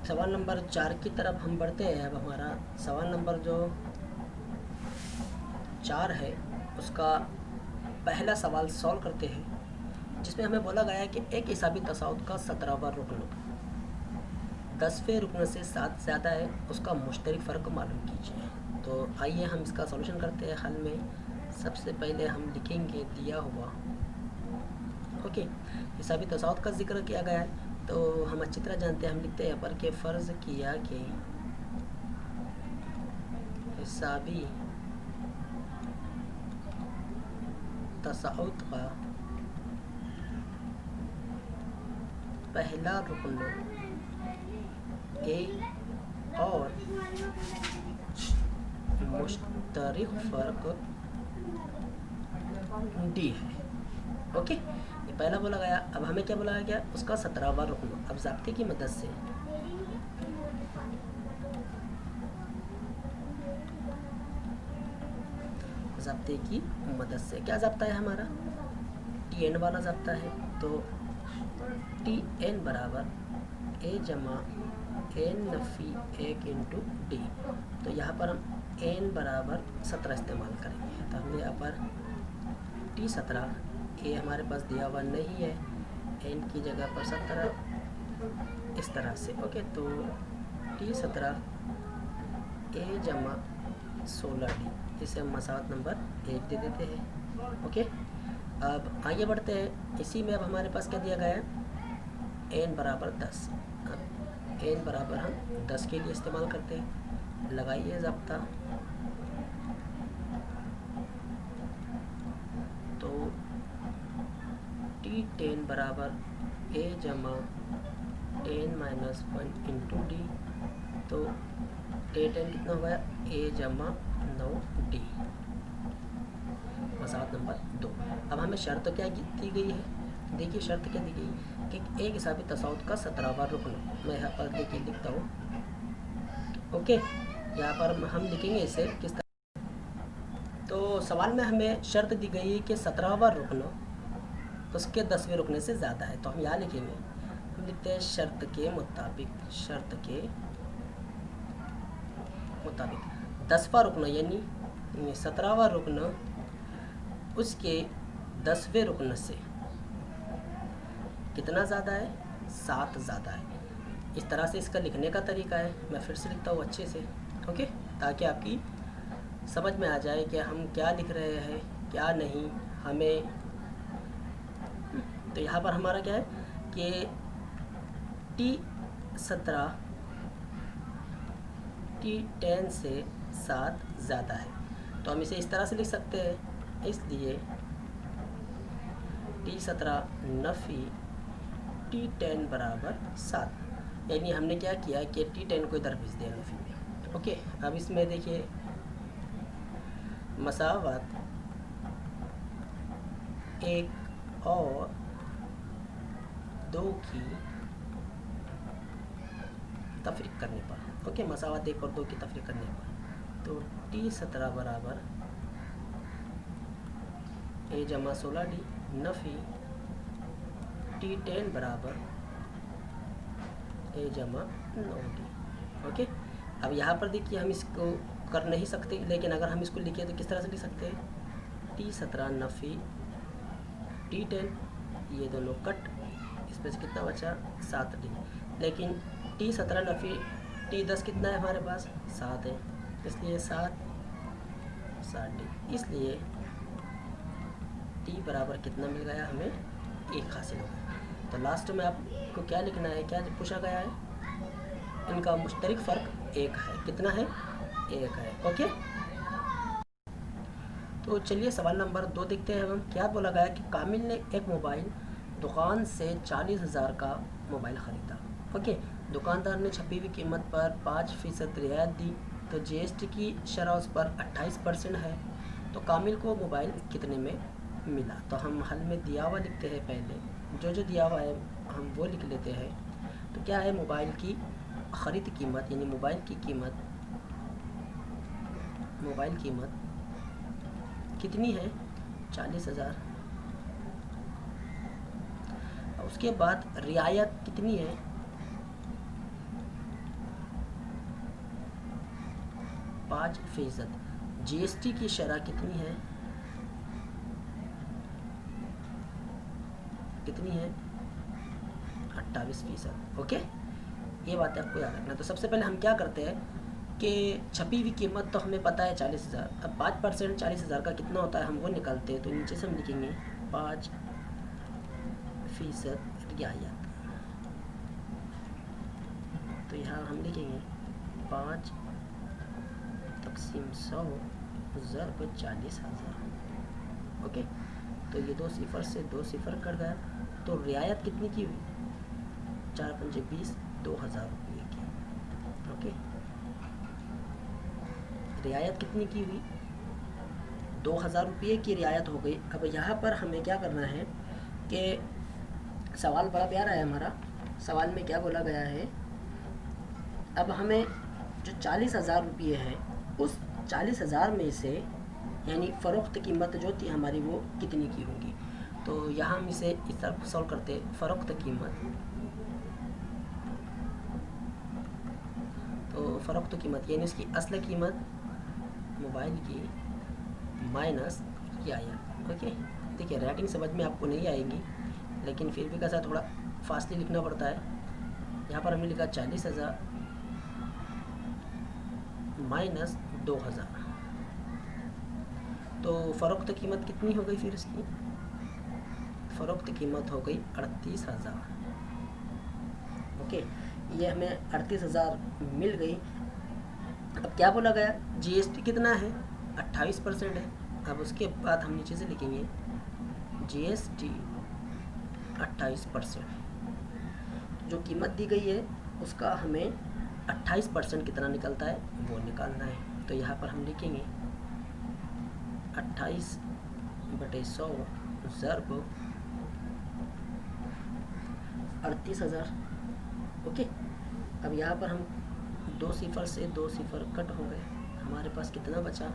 सवाल नंबर 4 की तरफ हम बढ़ते हैं। अब हमारा सवाल नंबर जो 4 है उसका पहला सवाल सॉल्व करते हैं, जिसमें हमें बोला गया है कि एक हिसाबी तसाउद का 17वां रुकन 10वें रुकन से 7 ज़्यादा है, उसका मुश्तरक फ़र्क मालूम कीजिए। तो आइए हम इसका सॉल्यूशन करते हैं। हल में सबसे पहले हम लिखेंगे दिया हुआ, ओके, हिसाबी तसाउद का जिक्र किया गया है तो हम अच्छी तरह जानते हैं। हम लिखते हैं पर के फ़र्ज़ किया कि हिसाबी तसाउद का पहला रुकन ए और मुश्तरक फ़र्क डी है। ओके, ये पहला बोला गया। अब हमें क्या बोला गया, उसका 17वां रुकन। अब ज़ाब्ते की मदद से क्या ज़ाब्ता है हमारा, टी एन वाला ज़ाब्ता है। तो टी एन बराबर ए जमा एन नफ़ी 1 इंटू डी। तो यहाँ पर हम एन बराबर 17 इस्तेमाल करेंगे। तो हमने यहाँ पर टी 17, ए हमारे पास दिया हुआ नहीं है, एन की जगह पर 17 इस तरह से। ओके, तो टी 17 ए जमा 16 डी, इसे हम मसावत नंबर 1 दे देते हैं। ओके, अब आगे बढ़ते हैं। इसी में अब हमारे पास क्या दिया गया है, एन बराबर 10। अब एन बराबर हम 10 के लिए इस्तेमाल करते हैं। लगाइए ज़ाब्ता। तो टी 10 बराबर ए जमा 10 माइनस 1 इंटू डी। तो टे 10 कितना हो गया, ए जमा 9 डी, मसावत नंबर 2। अब हमें शर्त क्या दी गई है, देखिए शर्त क्या दी गई कि एक हिसाबी तसाउद का 17वां रुकन। मैं यहाँ पर देखिए लिखता हूँ। ओके, यहाँ पर हम लिखेंगे इसे किस तरह। तो सवाल में हमें शर्त दी गई है कि 17वां रुकन उसके 10वें रुकने से ज़्यादा है। तो हम यहाँ लिखेंगे, हम लिखते हैं शर्त के मुताबिक 10वां रुकन यानी 17वां रुकन उसके 10वें रुकन से कितना ज़्यादा है, 7 ज़्यादा है। इस तरह से इसका लिखने का तरीका है। मैं फिर से लिखता हूँ अच्छे से, ओके, ताकि आपकी समझ में आ जाए कि हम क्या लिख रहे हैं क्या नहीं हमें। तो यहाँ पर हमारा क्या है कि टी 17 टी 10 से 7 ज़्यादा है। तो हम इसे इस तरह से लिख सकते हैं। इसलिए टी 17 नफ़ी टी 10 बराबर 7, यानी हमने क्या किया कि टी 10 को इधर भेज दिया नफ़ी में। ओके, अब इसमें देखिए मसावत 1 और 2 की तफरीक करने पर, ओके, मसावत 1 और 2 की तफरीक करने पर, तो टी 17 बराबर ए जमा 16 डी नफ़ी टी 10 बराबर ए जमा 9 डी। ओके, अब यहाँ पर देखिए हम इसको कर नहीं सकते, लेकिन अगर हम इसको लिखें तो किस तरह से लिख सकते हैं, टी 17 नफ़ी टी 10, ये दोनों कट, इसमें से कितना बचा 7 डी। लेकिन टी 17 नफ़ी टी 10 कितना है हमारे पास, 7 है, इसलिए 7 डी। इसलिए टी बराबर कितना मिल गया हमें, 1 हासिल हो गया। तो लास्ट में आपको क्या लिखना है, क्या पूछा गया है, इनका मुश्तरक फ़र्क 1 है। कितना है, 1 है। ओके, तो चलिए सवाल नंबर 2 देखते हैं। हम क्या बोला गया कि कामिल ने एक मोबाइल दुकान से 40,000 का मोबाइल ख़रीदा। ओके, दुकानदार ने छपी हुई कीमत पर 5% रियायत दी, तो जीएसटी की शरह उस पर 28% है। तो कामिल को मोबाइल कितने में मिला। तो हम हल में दिया हुआ लिखते हैं। पहले जो दिया हुआ है हम वो लिख लेते हैं। तो क्या है, मोबाइल की ख़रीद कीमत यानी मोबाइल कीमत कितनी है, 40,000। उसके बाद रियायत कितनी है, 5%। जीएसटी की शरह कितनी है, कितनी है 28%। ओके, ये बात आपको याद रखना। तो सबसे पहले हम क्या करते हैं कि छपी हुई कीमत तो हमें पता है 40,000। अब 5% 40,000 का कितना होता है हम वो निकालते हैं। तो नीचे से हम लिखेंगे 5% रियायत। तो यहाँ हम लिखेंगे 5 तक़सीम 100 ज़रब 40,000। ओके, तो ये 2 सिफर से 2 सिफर कट गया। तो रियायत कितनी की हुई, 4 पंजे 20, 2,000 रुपये की। ओके, रियायत कितनी की हुई, 2,000 रुपये की रियायत हो गई। अब यहाँ पर हमें क्या करना है कि सवाल बड़ा प्यारा है हमारा। सवाल में क्या बोला गया है, अब हमें जो 40,000 रुपये है उस 40,000 में से यानी फ़रोख्त कीमत जो थी हमारी वो कितनी की होगी। तो यहाँ हम इसे इस तरह सॉल्व करते हैं। फ़रोख्त कीमत, तो फ़रोख्त कीमत यानी उसकी असल कीमत मोबाइल की माइनस रियायत। ओके, देखिए राइटिंग समझ में आपको नहीं आएगी, लेकिन फिर भी कैसा थोड़ा फास्टली लिखना पड़ता है। यहाँ पर हमने लिखा 40,000 माइनस 2,000। तो फ़रोख्त कीमत कितनी हो गई, फिर इसकी फ़रोख्त कीमत हो गई 38,000। ओके, ये हमें 38,000 मिल गई। अब क्या बोला गया, जीएसटी कितना है, 28% है। अब उसके बाद हम नीचे से लिखेंगे जीएसटी 28%। जो कीमत दी गई है उसका हमें 28% कितना निकलता है वो निकालना है। तो यहाँ पर हम लिखेंगे 28/100 ज़रब 38,000। ओके, अब यहाँ पर हम 2 सिफर से 2 सिफर कट हो गए। हमारे पास कितना बचा,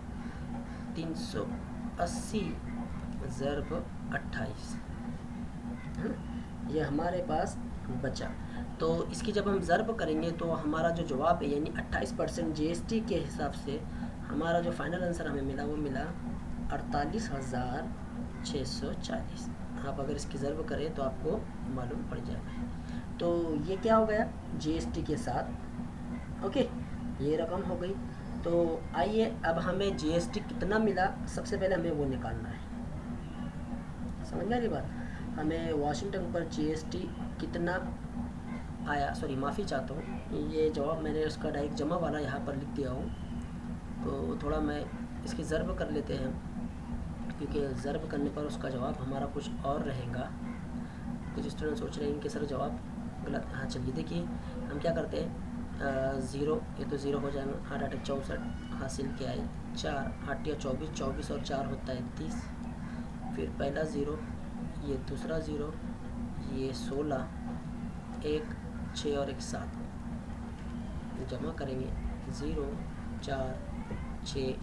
380 ज़रब 28 है ना, ये हमारे पास बचा। तो इसकी जब हम ज़रब करेंगे तो हमारा जो जवाब है यानी 28% जीएसटी के हिसाब से हमारा जो फाइनल आंसर हमें मिला वो मिला 48,640। आप अगर इसकी ज़रब करें तो आपको मालूम पड़ जाएगा। तो ये क्या हो गया, जीएसटी के साथ। ओके, ये रकम हो गई। तो आइए अब हमें जीएसटी कितना मिला सबसे पहले हमें वो निकालना है। समझ गया ये बात। हमें वाशिंगटन पर जीएसटी कितना आया, सॉरी माफ़ी चाहता हूँ, ये जवाब मैंने उसका डायरेक्ट जमा वाला यहाँ पर लिख दिया हूँ। तो थोड़ा मैं इसकी ज़रब कर लेते हैं, क्योंकि ज़रब करने पर उसका जवाब हमारा कुछ और रहेगा। कुछ स्टूडेंट सोच रहे हैं कि सर जवाब गलत। हाँ चलिए देखिए हम क्या करते हैं, 0 ये तो 0 हो जाएगा। 8 8 64 हासिल किया है 4, 8 या 24, 24 और 4 होता है 30। फिर पहला 0, ये दूसरा 0, ये 16, 1 6 और 1 7 जमा करेंगे 0 4 6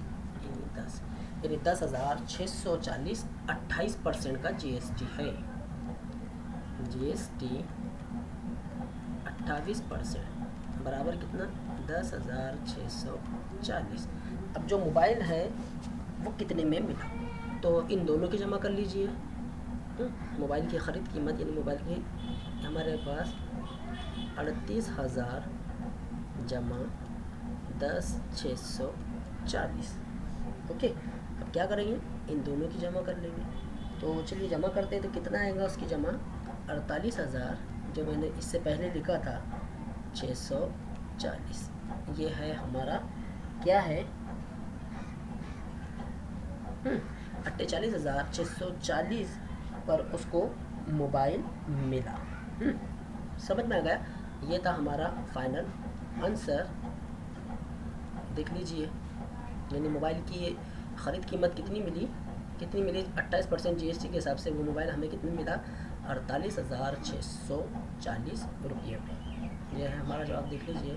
10 यानी 10,640 28% का जीएसटी है। जीएसटी 28% बराबर कितना, 10,640। अब जो मोबाइल है वो कितने में मिला, तो इन दोनों की जमा कर लीजिए। मोबाइल की ख़रीद कीमत यानी मोबाइल की हमारे पास 38,000 जमा 10,640। ओके, अब क्या करेंगे, इन दोनों की जमा कर लेंगे। तो चलिए जमा करते हैं। तो कितना आएगा उसकी जमा, 48,000 जो मैंने इससे पहले लिखा था 640। ये है हमारा क्या है, 48,640 पर उसको मोबाइल मिला। समझ में आ गया। ये था हमारा फाइनल आंसर। देख लीजिए, यानी मोबाइल की ख़रीद कीमत कितनी मिली, 28% जीएसटी के हिसाब से वो मोबाइल हमें कितनी मिला, 48,640 रुपये में। यह है हमारा जवाब, देख लीजिए।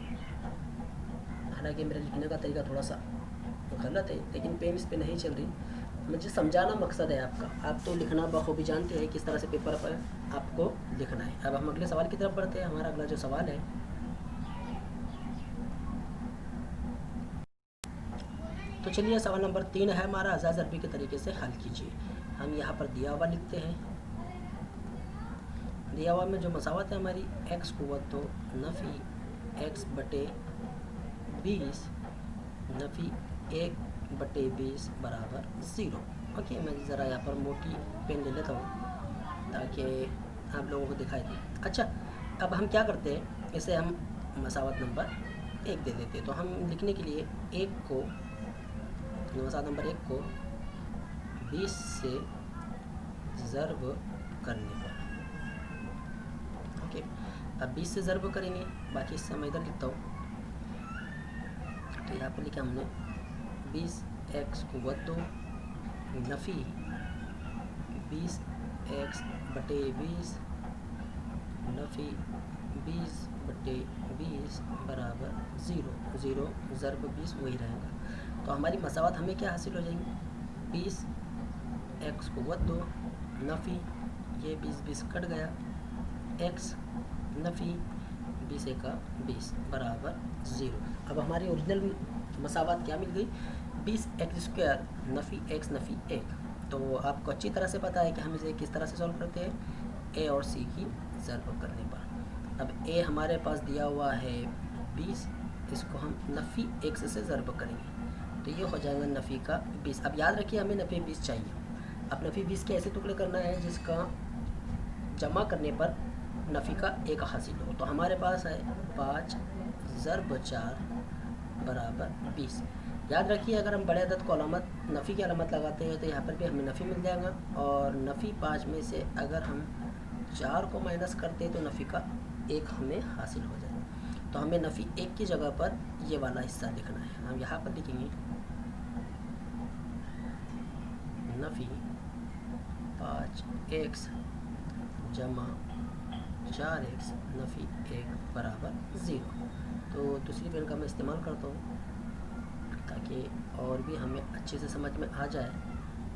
हालांकि मेरे लिखने का तरीका थोड़ा सा गलत है, लेकिन पेन इस पर नहीं चल रही। मुझे समझाना मकसद है आपका। आप तो लिखना बखूबी जानते हैं किस तरह से पेपर पर आपको लिखना है। अब हम अगले सवाल की तरफ बढ़ते हैं। हमारा अगला जो सवाल है तो चलिए सवाल नंबर 3 है हमारा, अज़ाज़ अरबी के तरीके से हल कीजिए। हम यहाँ पर दिया हुआ लिखते हैं। दिया हुआ में जो मसावत है हमारी x कुव्वत 2 नफ़ी x बटे 20 नफ़ी 1/20 बराबर 0। ओके, मैं ज़रा यहाँ पर मोटी पेन ले लेता हूँ ताकि आप लोगों को दिखाई दे। अच्छा, अब हम क्या करते हैं, इसे हम मसावत नंबर 1 दे देते हैं। तो हम लिखने के लिए मसावत नंबर 1 को 20 से ज़र्ब करने पर, ओके, अब 20 से ज़र्ब करेंगे, बाकी इससे मैं इधर लिखता हूँ। तो यहाँ पर लिखा हमने 20x कुव्वत 2 नफ़ी 20x बटे 20 नफ़ी 20/20 बराबर 0 ज़र्ब 20 वही रहेगा। तो हमारी मसावत हमें क्या हासिल हो जाएंगी, 20x कुव्वत 2 नफ़ी, ये 20 कट गया, x नफ़ी 20 का 20 बराबर 0। अब हमारी ओरिजिनल मसावत क्या मिल गई, 20x² नफ़ी x नफ़ी 1। तो आपको अच्छी तरह से पता है कि हम इसे किस तरह से सॉल्व करते हैं, a और c की ज़र्ब करने पर। अब a हमारे पास दिया हुआ है 20, इसको हम नफ़ी x से ज़र्ब करेंगे तो ये हो जाएगा नफ़ी का 20। अब याद रखिए हमें नफ़ी 20 चाहिए। अब नफ़ी 20 के ऐसे टुकड़े करना है जिसका जमा करने पर नफ़ी का 1 हासिल हो। तो हमारे पास है 5 ज़र्ब 4 बराबर 20। याद रखिए अगर हम बड़े अदद को अलामत नफ़ी की अलामत लगाते हैं तो यहाँ पर भी हमें नफ़ी मिल जाएगा, और नफ़ी 5 में से अगर हम 4 को माइनस करते हैं तो नफ़ी का 1 हमें हासिल हो जाएगा। तो हमें नफ़ी 1 की जगह पर ये वाला हिस्सा लिखना है। हम यहाँ पर लिखेंगे नफ़ी 5x जमा 4x नफ़ी 1 बराबर 0। तो दूसरी पेन का मैं इस्तेमाल करता हूँ ताकि और भी हमें अच्छे से समझ में आ जाए।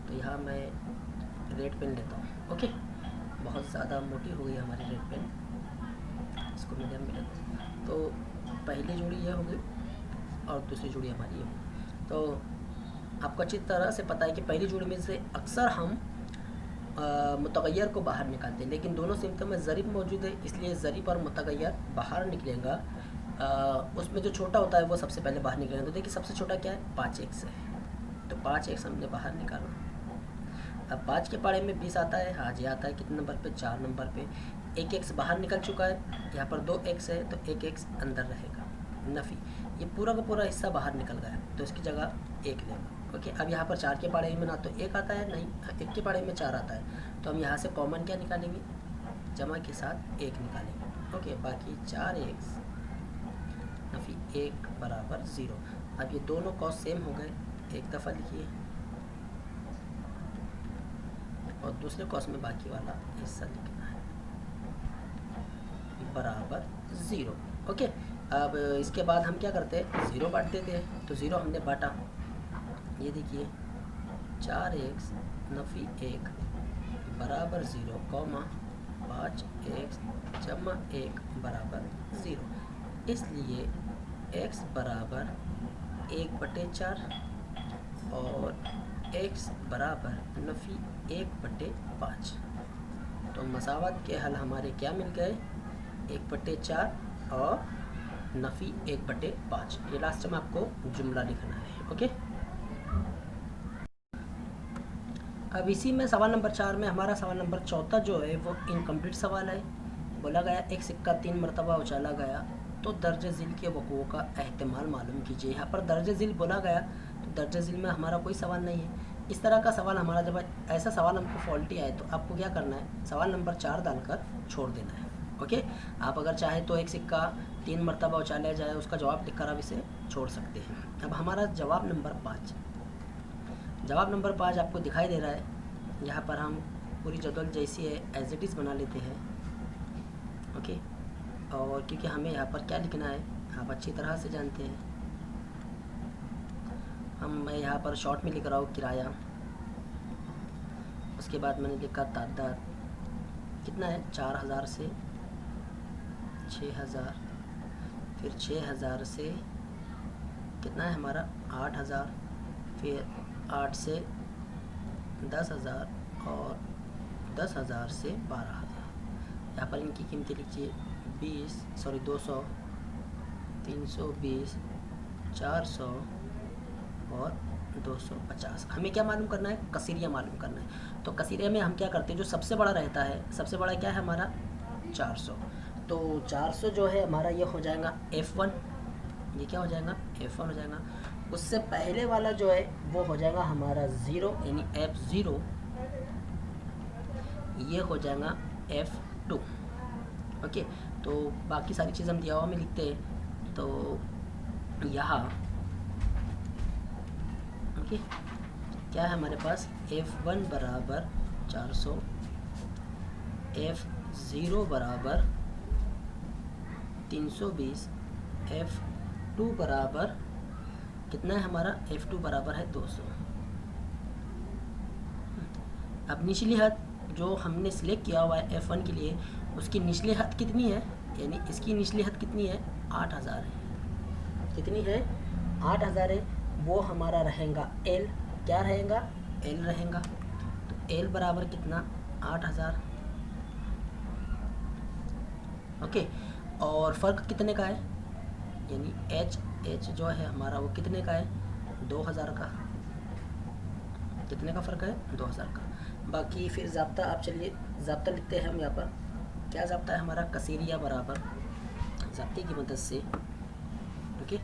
तो यहाँ मैं रेड पेन लेता हूँ। ओके, बहुत ज़्यादा मोटी हो गई हमारी रेड पेन, इसको मीडियम में लेता हूँ। तो पहली जोड़ी ये हो गई और दूसरी जोड़ी हमारी ये होगी। तो आपको अच्छी तरह से पता है कि पहली जोड़ी में से अक्सर हम मुतगय्यर को बाहर निकालते हैं, लेकिन दोनों सिमतों में ज़रीब मौजूद है, इसलिए ज़रीब और मुतगय्यर बाहर निकलेगा। उसमें जो छोटा होता है वो सबसे पहले बाहर निकलेगा। तो देखिए सबसे छोटा क्या है, 5x है, तो 5x हमने बाहर निकाला। अब 5 के पारे में 20 आता है, हाँ जी आता है, कितने नंबर पे, 4 नंबर पे। 1x बाहर निकल चुका है, यहाँ पर 2x है तो 1x अंदर रहेगा। नफ़ी ये पूरा का पूरा हिस्सा बाहर निकल गया तो इसकी जगह 1 लेगा। ओके, अब यहाँ पर 4 के पारे में ना तो 1 आता है, नहीं 1 के पारे में 4 आता है, तो हम यहाँ से कॉमन क्या निकालेंगे, जमा के साथ 1 निकालेंगे। ओके, बाकी 4x नफ़ी 1 बराबर 0। अब ये दोनों कॉस सेम हो गए, एक दफ़ा लिखिए और दूसरे कॉस में बाकी वाला हिस्सा लिखना है बराबर 0। ओके, अब इसके बाद हम क्या करते हैं, 0 बांट देते हैं। तो 0 हमने बांटा, ये देखिए 4x नफ़ी 1 बराबर 0 कॉमा 5x जमा 1 बराबर 0। इसलिए x बराबर 1/4 और x बराबर नफ़ी 1/5। तो मसावत के हल हमारे क्या मिल गए, 1/4 और नफ़ी 1/5। ये लास्ट में आपको जुमला लिखना है। ओके, अब इसी में सवाल नंबर 4 में हमारा सवाल नंबर 4 जो है वो इनकम्प्लीट सवाल है। बोला गया एक सिक्का 3 मरतबा उछाला गया तो दर्ज झिल के वक़ूअ का एहतमाल मालूम कीजिए। यहाँ पर दर्ज झिल बोला गया तो दर्ज झिल में हमारा कोई सवाल नहीं है। इस तरह का सवाल हमारा जब ऐसा सवाल हमको फॉल्टी आए तो आपको क्या करना है, सवाल नंबर 4 डालकर छोड़ देना है। ओके, आप अगर चाहे तो एक सिक्का 3 मरतबा उछाला जाए उसका जवाब लिखकर आप इसे छोड़ सकते हैं। अब हमारा जवाब नंबर 5, जवाब नंबर 5 आपको दिखाई दे रहा है। यहाँ पर हम पूरी जदवल जैसी है एज इट इज़ बना लेते हैं। ओके, और क्योंकि हमें यहाँ पर क्या लिखना है आप अच्छी तरह से जानते हैं। मैं यहाँ पर शॉर्ट में लिख रहा हूँ किराया, उसके बाद मैंने लिखा तादाद कितना है 4000 से 6000, फिर 6000 से कितना है हमारा 8000, फिर 8 से 10,000 और 10,000 से 12,000। यहाँ पर इनकी कीमतें लिखिए 200, 320, 400 और 250। हमें क्या मालूम करना है? कसीरिया मालूम करना है। तो कसीरिया में हम क्या करते हैं, जो सबसे बड़ा रहता है, सबसे बड़ा क्या है हमारा 400। तो 400 जो है हमारा ये हो जाएगा F1, ये क्या हो जाएगा F1 हो जाएगा। उससे पहले वाला जो है वो हो जाएगा हमारा 0 यानी F0, ये हो जाएगा F2। ओके, तो बाकी सारी चीज़ हम दिया हुआ में लिखते हैं। तो यहाँ ओके क्या है हमारे पास, F1 बराबर 400, F0 बराबर 320, F2 बराबर कितना है हमारा, F2 बराबर है 200। अब निचली हद जो हमने सिलेक्ट किया हुआ है F1 के लिए, उसकी निचली हद कितनी है, यानी इसकी निचली हद कितनी है, 8,000 है। कितनी है, 8,000 है। वो हमारा रहेगा L, क्या रहेगा, L रहेगा। तो L बराबर कितना, 8,000। ओके, और फ़र्क कितने का है, यानी H जो है हमारा वो कितने का है, 2,000 का। कितने का फ़र्क है, 2,000 का। बाकी फिर ज़ाब्ता, आप चलिए ज़ाब्ता लिखते हैं हम यहाँ पर। क्या ज़ाब्ता है हमारा, कसीरिया बराबर ज़ाब्ते की मदद से। ओके,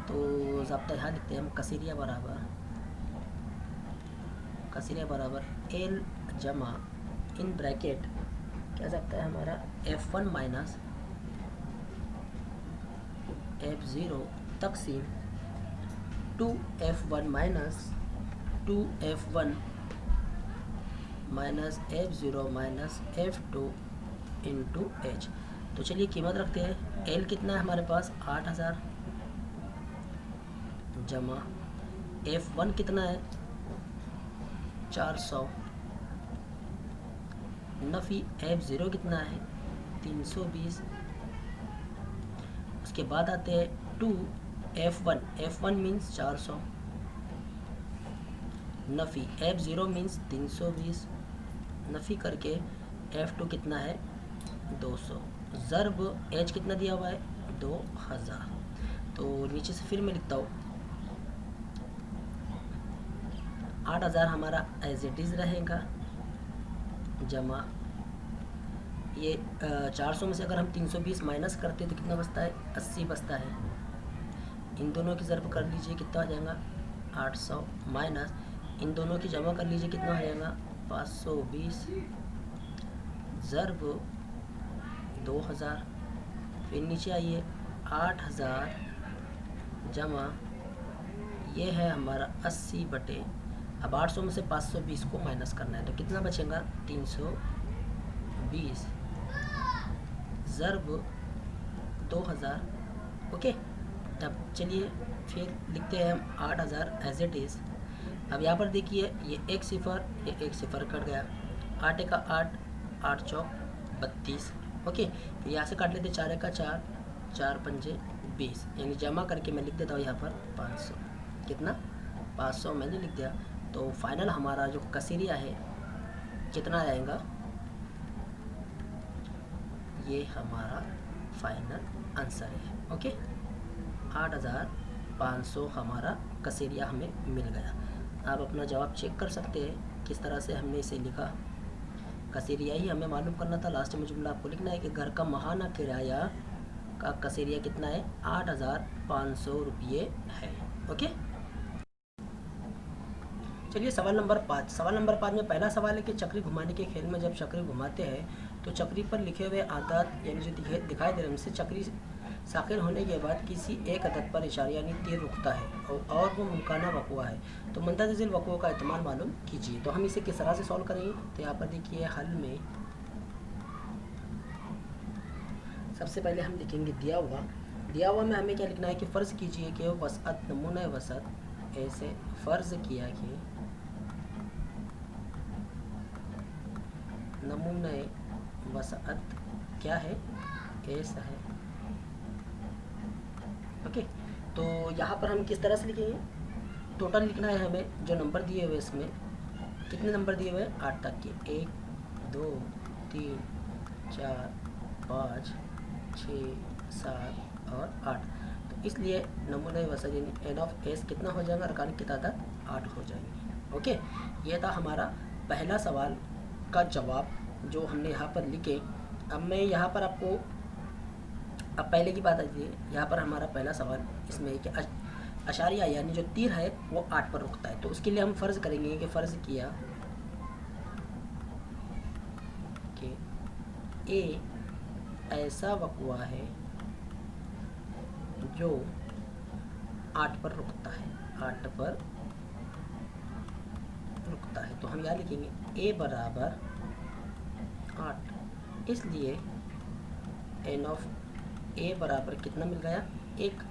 तो ज़ाब्ता यहाँ लिखते हैं हम, कसीरिया बराबर L जमा इन ब्रैकेट क्या ज़ाब्ता है हमारा, F1 माइनस F0 तकसीम 2F1 minus 2F1 minus F0 minus F2 into H। तो चलिए कीमत रखते हैं। L कितना है हमारे पास, 8,000 जमा F1 कितना है, 400 नफ़ी F0 कितना है, 320। उसके बाद आते हैं 2F1 मीन्स 400 नफ़ी F0 मीन्स 320, नफ़ी करके F2 कितना है, 200 ज़र्ब H कितना दिया हुआ है, 2,000। तो नीचे से फिर मैं लिखता हूँ, 8,000 हमारा एज इट इज़ रहेगा जमा ये 400 में से अगर हम 320 माइनस करते हैं तो कितना बचता है, 80 बचता है। इन दोनों की ज़र्ब कर लीजिए, कितना हो जाएगा, 800 माइनस इन दोनों की जमा कर लीजिए, कितना हो जाएगा, 520 ज़र्ब 2,000। फिर नीचे आइए, 8,000 जमा ये है हमारा 80 बटे, अब 800 में से 520 को माइनस करना है तो कितना बचेगा, 320 ज़र्ब 2,000। ओके, अब चलिए फिर लिखते हैं हम 8,000 एज इट इज़। अब यहाँ पर देखिए ये एक सिफर कट गया, 8 का 8, 8 चौक 32। ओके, फिर यहाँ से काट लेते 4 का 4, 4 पंजे 20, यानी जमा करके मैं लिख देता हूँ यहाँ पर 500। कितना, 500 मैंने लिख दिया। तो फाइनल हमारा जो कसीरिया है कितना आएगा, ये हमारा फाइनल आंसर है। ओके, 8,500 हमारा कसीरिया हमें मिल गया। आप अपना जवाब चेक कर सकते हैं किस तरह से हमने इसे लिखा। कसीरिया ही हमें मालूम करना था। लास्ट में जुमला आपको लिखना है कि घर का माहाना किराया का कसीरिया कितना है, 8,500 रुपये है। ओके, चलिए सवाल नंबर 5। सवाल नंबर 5 में पहला सवाल है कि चक्री घुमाने के खेल में जब चक्री घुमाते हैं तो चक्री पर लिखे हुए आदात यानी जो दिखाई दे रहे हैं उनसे चक्री साखिर होने के बाद किसी एक अदद पर इशारा यानी तीर रुकता है और वो मुमकाना वक़ुआ है, तो मंदरज़िल वक़ुआ का एहतमाल मालूम कीजिए। तो हम इसे किस तरह से सॉल्व करेंगे, तो यहाँ पर देखिए हल में सबसे पहले हम लिखेंगे दिया हुआ में हमें क्या लिखना है कि फ़र्ज़ कीजिए कि वसअत नमूना वसअत ऐसे फ़र्ज़ किया कि नमूना वसअत क्या है, ऐसा है। ओके, तो यहाँ पर हम किस तरह से लिखेंगे, टोटल लिखना है हमें, जो नंबर दिए हुए इसमें कितने नंबर दिए हुए हैं 8 तक के, 1 2 3 4 5 6 7 और 8। तो इसलिए नमूने वसत यानी एन ऑफ एस कितना हो जाएगा, अरकान की तादाद 8 हो जाएगी। ओके, ये था हमारा पहला सवाल का जवाब जो हमने यहाँ पर लिखे। अब मैं यहाँ पर आपको, अब पहले की बात आती है, यहाँ पर हमारा पहला सवाल इसमें है कि अशारिया यानी जो तीर है वो 8 पर रुकता है। तो उसके लिए हम फ़र्ज़ करेंगे कि फ़र्ज़ किया कि ए ऐसा वक़्वा है जो 8 पर रुकता है, 8 पर रुकता है। तो हम यहाँ लिखेंगे ए बराबर 8, इसलिए एन ऑफ ए बराबर कितना मिल गया 1।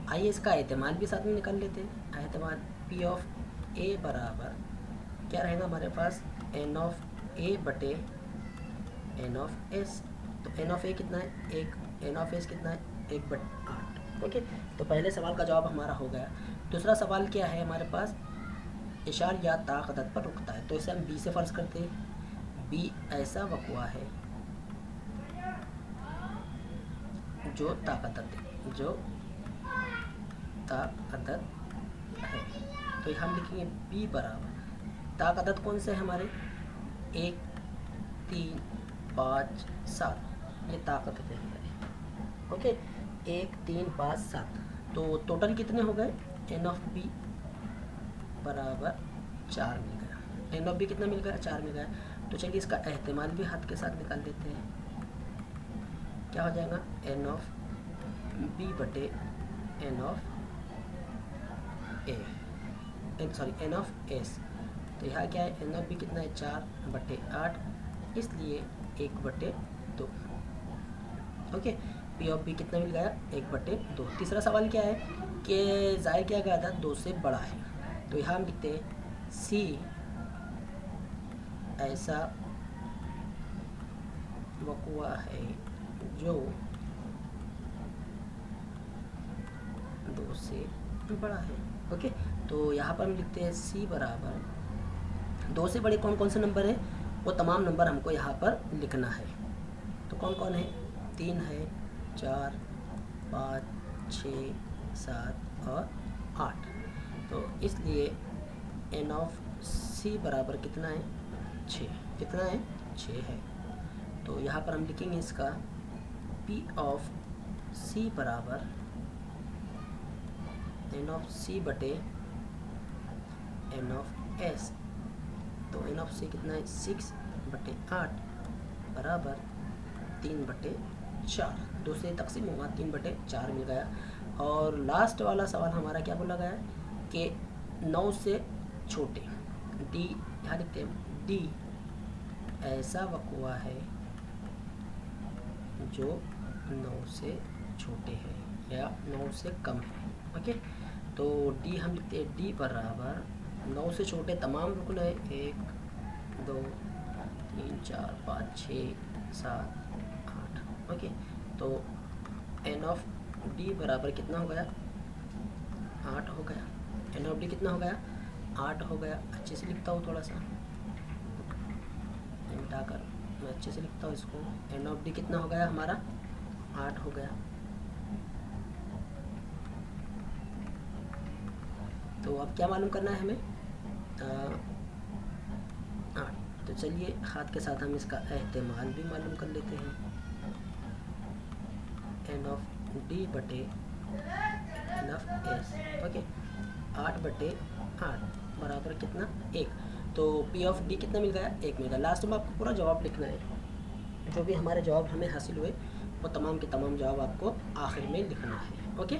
आइए इसका एहतमाल भी साथ में निकाल लेते हैं। एहतमाल पी ऑफ ए बराबर क्या रहेगा हमारे पास, एन ऑफ ए बटे एन ऑफ एस। तो एन ऑफ ए कितना है 1, एन ऑफ एस कितना है 1 बटे 8। ओके, तो पहले सवाल का जवाब हमारा हो गया। दूसरा सवाल क्या है हमारे पास, इशार या ताक़दत पर रुकता है। तो इसे हम बी से फ़र्ज़ करते हैं। बी ऐसा वक़्वा है जो ताक़दत है, जो ताक़दत है। तो हम लिखेंगे बी बराबर ताक़दत कौन से है हमारे 1 3 5 7, ये ताक़दत है हमारे। ओके, 1 3 5 7। तो टोटल कितने हो गए, एन ऑफ बी बराबर 4 मिल गया। एन ऑफ बी कितना मिल गया 4 मिल गया। तो चलिए इसका एहतमाल भी हाथ के साथ निकाल देते हैं। क्या हो जाएगा, एन ऑफ बी बटे N of A, sorry N of S. तो यहाँ क्या है, एन ऑफ बी कितना है 4 बटे 8, इसलिए 1 बटे 2। ओके, पी ऑफ बी कितना मिल गया 1 बटे 2। तीसरा सवाल क्या है कि ज़ाहिर किया गया था 2 से बड़ा है। तो यहाँ हम लिखते हैं सी ऐसा वक़्वा है जो 2 से बड़ा है। ओके, तो यहाँ पर हम लिखते हैं सी बराबर 2 से बड़े कौन कौन से नंबर हैं, वो तमाम नंबर हमको यहाँ पर लिखना है। तो कौन कौन है, 3 है, 4 5 6 7 और 8। तो इसलिए एन ऑफ सी बराबर कितना है 6, कितना है 6 है। तो यहाँ पर हम लिखेंगे इसका पी ऑफ सी बराबर एन ऑफ सी बटे एन ऑफ एस। तो एन ऑफ सी कितना है 6 बटे 8 बराबर 3 बटे 4। 2 से तकसीम होगा 3 बटे 4 मिल गया। और लास्ट वाला सवाल हमारा क्या बोला गया है कि 9 से छोटे, डी यहाँ लिखते हैं डी ऐसा वक़्वा है जो 9 से छोटे हैं या 9 से कम है। ओके, तो डी हम लिखते हैं डी बराबर 9 से छोटे तमाम रुकन है 1 2 3 4 5 6 7 8। ओके, तो एन ऑफ डी बराबर कितना हो गया 8 हो गया। एन ऑफ डी कितना हो गया 8 हो गया। अच्छे से लिखता हूँ, थोड़ा सा मिटाकर मैं अच्छे से लिखता हूँ इसको। एन ऑफ डी कितना हो गया हमारा 8 हो गया। तो अब क्या मालूम करना है हमें 8। तो चलिए हाथ के साथ हम इसका एहतमाल भी मालूम कर लेते हैं। एन ऑफ डी बटे एन ऑफ एस। ओके, 8 बटे 8 बराबर कितना 1। तो पी ऑफ डी कितना मिल गया 1 मिल गया। लास्ट में आपको पूरा जवाब लिखना है, जो भी हमारे जवाब हमें हासिल हुए वो तमाम के तमाम जवाब आपको आखिर में लिखना है। ओके।